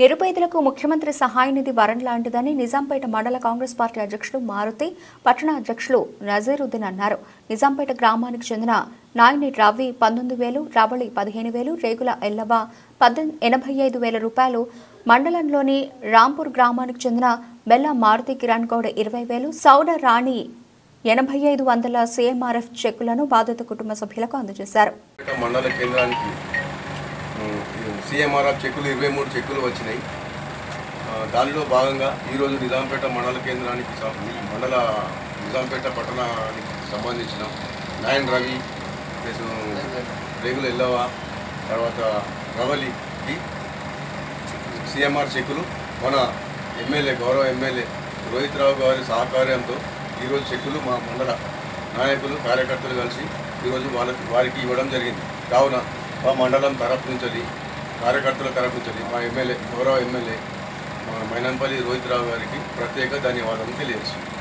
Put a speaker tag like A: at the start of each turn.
A: నిరుపేదలకు ముఖ్యమంత్రి సహాయ నిధి వరం లాంటిదని నిజాంపేట మండల కాంగ్రెస్ పార్టీ అధ్యక్షుడు మారుతి, పట్టణ అధ్యక్షులు నజీరుద్దీన్ అన్నారు. నిజాంపేట గ్రామానికి చెందిన నాయని రవి 19,000, రవళి 15,000, రేగుల ఎల్లవ 85,000 రూపాయలు, మండలంలోని రాంపూర్ గ్రామానికి చెందిన బెల్ల మారుతి కిరణ్ గౌడ్ 20,000, సౌడ రాణి 8,500 CMRF చెక్కులను బాధిత కుటుంబ సభ్యులకు అందజేశారు.
B: మండల కేంద్రానికి CMRF చెక్కులు 23 చెక్కులు వచ్చినాయి. దానిలో భాగంగా ఈరోజు నిజాంపేట మండల కేంద్రానికి నిజాంపేట పట్టణానికి సంబంధించిన నాయన్ రవి ప్లస్ రేగుల ఎల్లవ తర్వాత రవలికి CMR చెక్కులు మన గౌరవ ఎమ్మెల్యే రోహిత్ రావు గారి సహకార్యంతో ఈరోజు చెక్కులు మా మండల నాయకులు కార్యకర్తలు కలిసి ఈరోజు వారికి ఇవ్వడం జరిగింది. కావున మా మండలం తరపు నుంచి కార్యకర్తల తరపు నుంచి మా గౌరవ ఎమ్మెల్యే మా మైనంపల్లి రోహిత్ రావు గారికి ప్రత్యేక ధన్యవాదాలు తెలియజేస్తున్నాను.